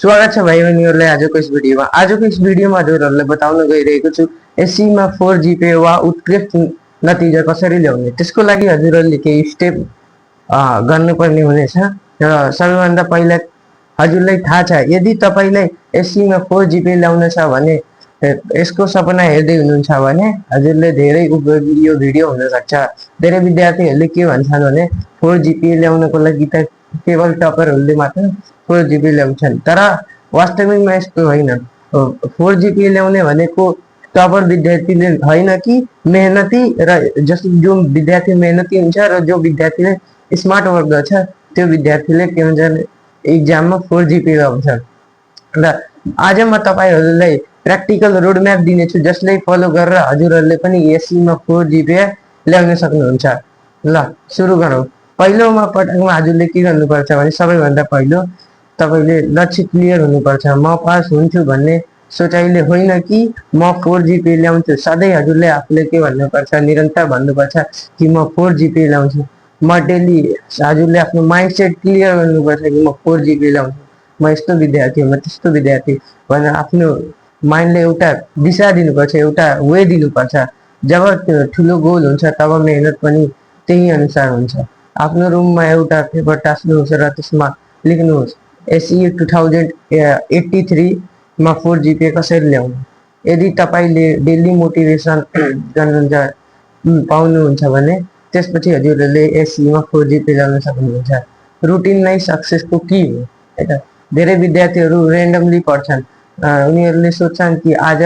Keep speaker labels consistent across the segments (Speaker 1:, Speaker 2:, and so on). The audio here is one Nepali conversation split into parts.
Speaker 1: स्वागत छ भाइ बहिनीहरूलाई आजको यस भिडियोमा हजुरहरूलाई बताउन गइरहेको छु एससीमा 4 जिपे वा उत्कृष्ट नतिजा कसरी ल्याउने। त्यसको लागि हजुरहरूले केही स्टेप गर्नुपर्ने हुनेछ र सबैभन्दा पहिला हजुरलाई थाहा छ यदि तपाईलाई एससीमा 4 जिपे ल्याउन छ भने यसको सपना हेर्दै हुनुहुन्छ भने हजुरले धेरै उपयोगी यो भिडियो हुन सक्छ। धेरै विद्यार्थीहरूले के भन्छन् भने 4 जिपे ल्याउनको लागि त केवल टपरहरूले मात्र 4 जिपे ल्याउँछन्, तर वास्तविकमा यस्तो होइन। 4 जिपे ल्याउने भनेको टपर विद्यार्थीले होइन कि मेहनती र जो विद्यार्थी मेहनती हुन्छ र जो विद्यार्थीले स्मार्ट वर्क गर्छ त्यो विद्यार्थीले के हुन्छ एक्जाममा 4 जिपे ल्याउँछ। र आज म तपाईहरुलाई प्र्याक्टिकल रोड म्याप दिनेछु जसले फलो गरेर हजुरहरूले पनि एससीमा 4 जिपे ल्याउन सक्नुहुन्छ। ल सुरु गरौँ। पहिलोमा पटकमा हजुरले के गर्नुपर्छ भने सबैभन्दा पहिलो तपाईले लक्ष्य क्लियर हुनुपर्छ। म पास हुन्छु भन्ने सोचाइले होइन कि म 4 जिपे ल्याउँछु। सधैँ हजुरले आफूले के भन्नुपर्छ, निरन्तर भन्नुपर्छ कि म 4 जिपे ल्याउँछु। म डेली हजुरले आफ्नो माइन्डसेट क्लियर गर्नुपर्छ कि म 4 जिपे ल्याउँछु, म यस्तो विद्यार्थी हो, म त्यस्तो विद्यार्थी भनेर आफ्नो माइन्डले एउटा दिशा दिनुपर्छ, एउटा वे दिनुपर्छ। जब त्यो ठुलो गोल हुन्छ तब मेहनत पनि त्यही अनुसार हुन्छ। आफ्नो रुममा एउटा पेपर टास्नुहोस् र त्यसमा लेख्नुहोस् एसई 2083 मा 4 जिपे कसरी ल्याउनु। यदि तपाईले डेली मोटिभेसन गर्नुहुन्छ पाउनुहुन्छ भने त्यसपछि हजुरहरूले एसईमा 4 जिपे ल्याउन सक्नुहुन्छ। रुटिन नै सक्सेसको की हो हैन। धेरै विद्यार्थीहरू रेन्डमली पढ्छन्। उनीहरूले सोच्छन् कि आज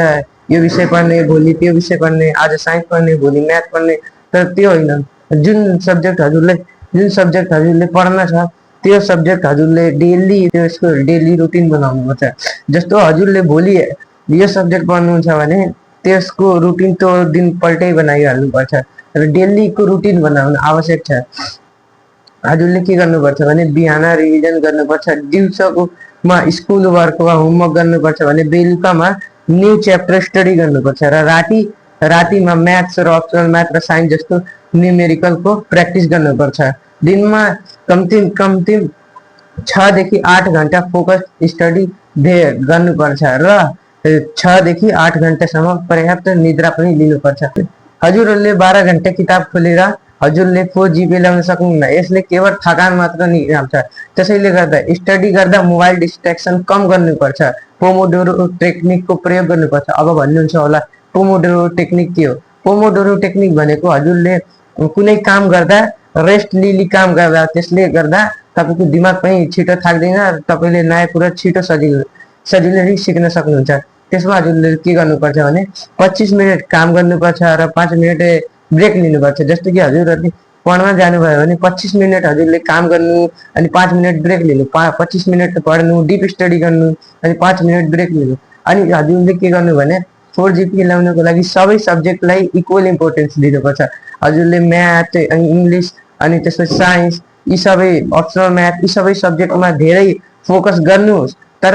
Speaker 1: यो विषय पढ्ने, भोलि त्यो विषय पढ्ने, आज साइन्स पढ्ने, भोलि म्याथ पढ्ने, तर त्यो होइन। जुन सब्जेक्ट हजुरले पढ्न छ त्यो सब्जेक्ट हजुरले डेली त्यसको डेली रुटिन बनाउनुपर्छ। जस्तो हजुरले भोलि यो सब्जेक्ट पढ्नुहुन्छ भने त्यसको रुटिन त्यो दिन पल्टै बनाइहाल्नुपर्छ र डेलीको रुटिन बनाउन आवश्यक छ। हजुरले के गर्नुपर्छ भने बिहान रिभिजन गर्नुपर्छ, दिउँसोमा स्कुल वर्क वा होमवर्क गर्नुपर्छ भने बेलुकामा न्यू च्याप्टर स्टडी गर्नुपर्छ र रातिमा म्याथ्स र अप्सनल म्याथ र साइन्स जस्तो न्युमेरिकलको प्र्याक्टिस गर्नुपर्छ। दिनमा कम्ती 6 देखि 8 घण्टा फोकस स्टडी गर्नुपर्छ र 6 देखि 8 घण्टासम्म पर्याप्त निद्रा पनि लिनुपर्छ। हजुरहरूले 12 घण्टा किताब खोलेर हजुरले 4 जिपे ल्याउन सक्नुहुन्न। यसले केवल थकान मात्र निकाल्छ। त्यसैले गर्दा स्टडी गर्दा मोबाइल डिस्ट्र्याक्सन कम गर्नुपर्छ। पोमोडोरो टेक्निकको प्रयोग गर्नुपर्छ। अब भन्नुहुन्छ होला पोमोडोरो टेक्निक के हो? पोमोडोरो टेक्निक भनेको हजुरले कुनै काम गर्दा रेस्ट लिली काम गर्दा त्यसले गर्दा तपाईको दिमाग पनि छिटो थाक्दैन र तपाईले नयाँ कुरा छिटो सजिलै सिक्न सक्नुहुन्छ। त्यसमा हजुरले के गर्नुपर्छ भने 25 मिनेट काम गर्नुपर्छ र 5 मिनेट ब्रेक लिनुपर्छ। जस्तो कि हजुरहरूले पढ्न जानुभयो भने 25 मिनेट हजुरले काम गर्नु अनि 5 मिनेट ब्रेक लिनु, 25 मिनेट पढ्नु, डिप स्टडी गर्नु अनि 5 मिनेट ब्रेक लिनु। अनि हजुरले के गर्नु भने 4 जिपे ल्याउनको लागि सबै सब्जेक्टलाई इक्वल इम्पोर्टेन्स दिनुपर्छ। हजुरले म्याथ अनि इङ्ग्लिस अनि त्यसपछि साइन्स यी सबै अप्सनल म्याथ यी सबै सब्जेक्टमा धेरै फोकस गर्नुहोस्, तर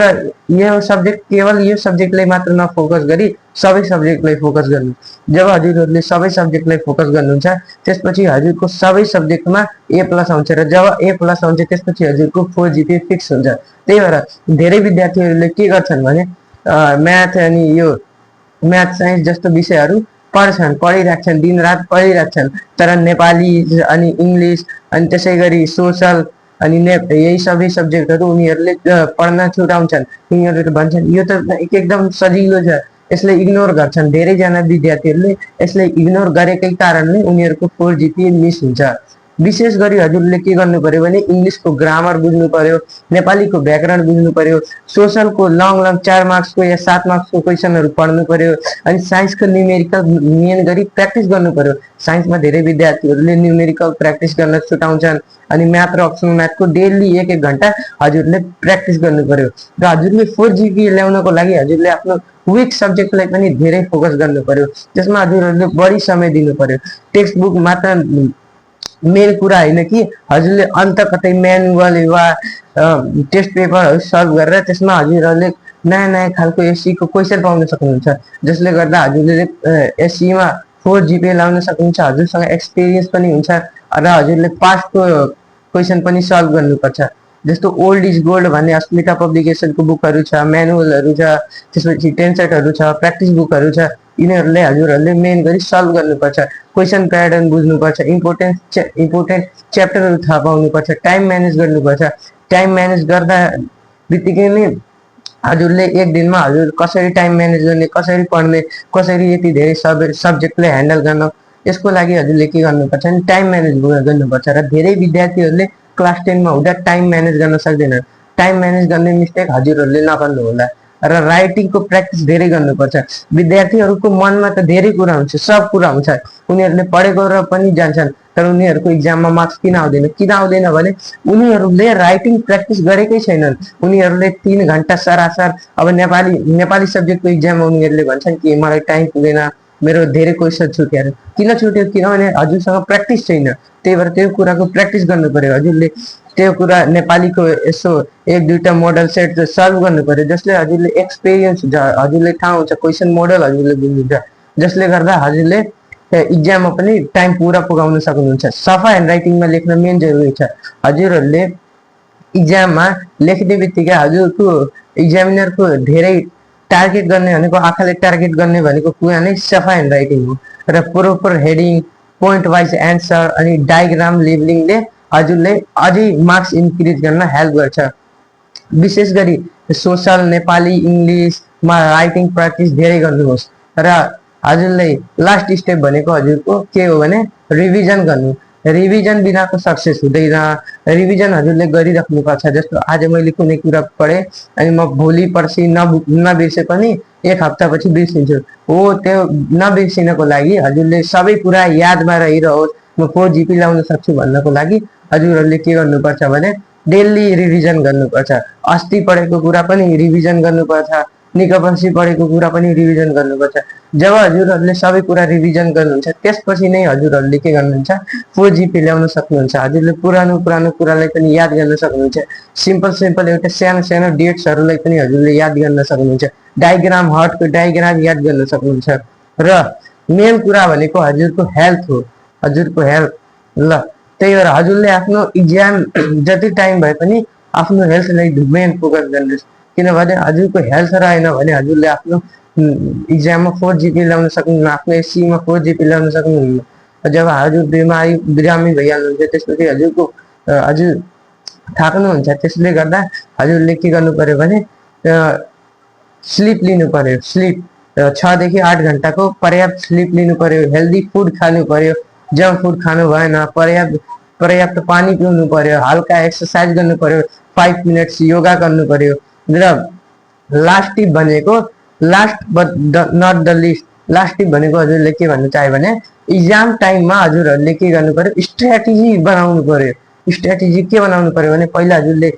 Speaker 1: यो सब्जेक्ट केवल यो सब्जेक्टलाई मात्र नफोकस गरी सबै सब्जेक्टलाई फोकस गर्नु। जब हजुरहरूले सबै सब्जेक्टलाई फोकस गर्नुहुन्छ त्यसपछि हजुरको सबै सब्जेक्टमा A+ आउँछ र जब A+ आउँछ त्यसपछि हजुरको 4 जिपे फिक्स हुन्छ। त्यही भएर धेरै विद्यार्थीहरूले के गर्छन् भने म्याथ अनि यो म्याथ साइन्स जस्तो विषयहरू पढिराख्छन्, दिनरात पढिराख्छन्, तर नेपाली अनि इङ्ग्लिस अनि त्यसै गरी सोसल अनि यही सबै सब्जेक्टहरू उनीहरूले पढ्न छुटाउँछन्। उनीहरूले भन्छन् यो त एकदम सजिलो छ, यसलाई इग्नोर गर्छन्। धेरैजना विद्यार्थीहरूले यसलाई इग्नोर गरेकै कारणले उनीहरूको 4 जिपे मिस हुन्छ। विशेष गरी हजुरले के गर्नु पर्यो भने इङ्ग्लिसको ग्रामर बुझ्नु पर्यो, नेपालीको व्याकरण बुझ्नु पर्यो, सोशलको लङ 4 मार्क्सको या 7 मार्क्सको क्वेसनहरू पढ्नु पर्यो अनि साइन्सको न्युमेरिकल मेन गरी प्र्याक्टिस गर्नु पर्यो। साइन्समा धेरै विद्यार्थीहरूले न्युमेरिकल प्र्याक्टिस गर्न छुटाउँछन् अनि म्याथ र अप्सनल म्याथको डेली 1-1 घण्टा हजुरले प्र्याक्टिस गर्नु पर्यो। र हजुरले 4 जिपे ल्याउनको लागि हजुरले आफ्नो विक सब्जेक्टलाई पनि धेरै फोकस गर्नु पर्यो। त्यसमा हजुरहरूले बढी समय दिनु पर्यो। टेक्स्ट बुक मात्र मेन कुरा होइन कि हजुरले अन्त कतै म्यानुअल वा टेस्ट पेपरहरू सल्भ गरेर त्यसमा हजुरहरूले नयाँ खालको एससीको क्वेसन पाउन सक्नुहुन्छ, जसले गर्दा हजुरले एससीमा 4 जिपे ल्याउन सक्नुहुन्छ। हजुरसँग एक्सपिरियन्स पनि हुन्छ र हजुरले पास्टको क्वेसन पनि सल्भ गर्नुपर्छ। जस्तो ओल्ड इज गोल्ड भन्ने अस्मिता पब्लिकेसनको बुकहरू छ, म्यानुअलहरू छ, त्यसपछि टेन्सेटहरू छ, प्र्याक्टिस बुकहरू छ। यिनीहरूले हजुरहरूले मेन गरी सल्भ गर्नुपर्छ, क्वेसन प्याटर्न बुझ्नुपर्छ, इम्पोर्टेन्ट च्याप्टरहरू थाहा पाउनुपर्छ, टाइम म्यानेज गर्नुपर्छ। टाइम म्यानेज गर्दा बित्तिकै नै हजुरले एक दिनमा हजुर कसरी टाइम म्यानेज गर्ने, कसरी पढ्ने, कसरी यति धेरै सब्जेक्टलाई ह्यान्डल गर्न, यसको लागि हजुरले के गर्नुपर्छ भने टाइम म्यानेज गर्नुपर्छ। र धेरै विद्यार्थीहरूले क्लास 10 मा हुँदा टाइम म्यानेज गर्न सक्दैनन्। टाइम म्यानेज गर्ने मिस्टेक हजुरहरूले नगर्नु होला। र राइटिङको प्र्याक्टिस धेरै गर्नुपर्छ। विद्यार्थीहरूको मनमा त धेरै कुरा हुन्छ, सब कुरा हुन्छ, उनीहरूले पढेको र पनि जान्छन्, तर उनीहरूको इक्जाममा मार्क्स किन आउँदैन भने उनीहरूले राइटिङ प्र्याक्टिस गरेकै छैनन्। उनीहरूले 3 घन्टा सरासर, अब नेपाली सब्जेक्टको इक्जाममा उनीहरूले भन्छन् कि मलाई टाइम पुगेन, मेरो धेरै क्वेसन छुट्यो। किन छुट्यो? किनभने हजुरसँग प्र्याक्टिस छैन। त्यही भएर त्यो कुराको प्र्याक्टिस गर्नु पर्यो। हजुरले त्यो कुरा नेपालीको यसो 1-2टा मोडल सेट सल्भ गर्नु पर्यो, जसले हजुरले एक्सपिरियन्स हुन्छ, हजुरले थाहा हुन्छ, क्वेसन मोडल हजुरले बुझ्नुहुन्छ, जसले गर्दा हजुरले इक्जाममा पनि टाइम पुरा पुगाउन सक्नुहुन्छ। सफा ह्यान्ड राइटिङमा लेख्न मेन जरुरी छ। हजुरहरूले इक्जाममा लेख्ने बित्तिकै हजुरको इक्जामिनरको धेरै टार्गेट गर्ने भनेको, आँखाले टार्गेट गर्ने भनेको कुरा नै सफा ह्यान्ड राइटिङ हो। र proper heading, point wise answer अनि डायग्राम लेबलिङले हजुरले अझै मार्क्स इन्क्रिज गर्न हेल्प गर्छ। विशेष गरी सोसल, नेपाली, इङ्ग्लिसमा राइटिङ प्र्याक्टिस धेरै गर्नुहोस्। र हजुरले लास्ट स्टेप भनेको हजुरको के हो भने रिभिजन गर्नु। रिभिजन बिनाको सक्सेस हुँदैन। रिभिजन हजुरले गरिराख्नुपर्छ। जस्तो आज मैले कुनै कुरा पढेँ अनि म भोलि पर्सि नबिर्से पनि 1 हप्तापछि बिर्सिन्छु। हो, त्यो नबिर्सिनको लागि हजुरले सबै कुरा यादमा रहिरहोस्, म 4 GP ल्याउन सक्छु भन्नको लागि हजुरहरूले के गर्नुपर्छ भने डेली रिभिजन गर्नुपर्छ। अस्ति पढेको कुरा पनि रिभिजन गर्नुपर्छ, निकपछि पढेको कुरा पनि रिभिजन गर्नुपर्छ। जब हजुरहरूले सबै कुरा रिभिजन गर्नुहुन्छ त्यसपछि नै हजुरहरूले के गर्नुहुन्छ 4 GP ल्याउन सक्नुहुन्छ। हजुरले पुरानो कुरालाई पनि याद गर्न सक्नुहुन्छ। सिम्पल एउटा सानो डेट्सहरूलाई पनि हजुरले याद गर्न सक्नुहुन्छ। डायग्राम, हटको डायग्राम याद गर्न सक्नुहुन्छ। र मेन कुरा भनेको हजुरको हेल्थ हो, हजुरको हेल्थ। ल, त्यही भएर हजुरले आफ्नो इक्जाम जति टाइम भए पनि आफ्नो हेल्थलाई मेन फोकस गर्नुहोस्। किनभने हजुरको हेल्थ रहेन भने हजुरले आफ्नो इक्जाममा 4 GP ल्याउन सक्नुहुन्न, आफ्नो एससीमा 4 GP ल्याउन सक्नुहुन्न। जब हजुर बिरामी भइहाल्नुहुन्छ त्यसपछि हजुर थाक्नुहुन्छ। त्यसले गर्दा हजुरले के गर्नु पर्यो भने स्लिप लिनु पर्यो। स्लिप 6 देखि 8 घण्टाको पर्याप्त स्लिप लिनु पर्यो। हेल्दी फुड खानु पर्यो, जङ्क फुड खानु भएन। पर्याप्त पानी पिउनु पर्यो, हल्का एक्सर्साइज गर्नु पर्यो, 5 मिनट्स योगा गर्नु पर्यो। र लास्ट टिप भनेको, last but not the least, last tip भनेको हजुरले के भन्न चाह्यो भने इक्जाम टाइममा हजुरहरूले के गर्नु पर्यो, स्ट्र्याटेजी बनाउनु पर्यो। स्ट्र्याटेजी के बनाउनु पर्यो भने पहिला हजुरले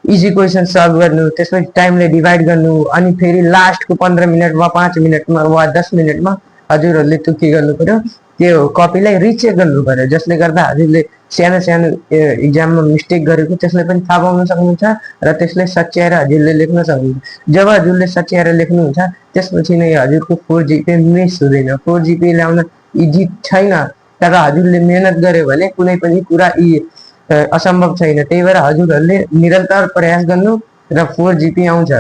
Speaker 1: इजी क्वेसन सल्भ गर्नु, त्यसपछि टाइमले डिभाइड गर्नु, अनि फेरि लास्टको 15 मिनटमा, 5 मिनटमा वा 10 मिनटमा हजुरहरूले त्यो के गर्नु पर्यो, त्यो कपीलाई रिचेक गर्नु पर्यो। जसले गर्दा हजुरले सानो इक्जाममा मिस्टेक गरेको त्यसलाई पनि थाहा पाउन सक्नुहुन्छ र त्यसलाई सच्याएर हजुरले लेख्न सक्नुहुन्छ। जब हजुरले सच्याएर लेख्नुहुन्छ त्यसपछि नै हजुरको 4 GP मिस हुँदैन। 4 GP ल्याउन इजी छैन, तर हजुरले मेहनत गर्यो भने कुनै पनि कुरा असम्भव छैन। त्यही भएर हजुरहरूले निरन्तर प्रयास गर्नु र 4 GP आउँछ।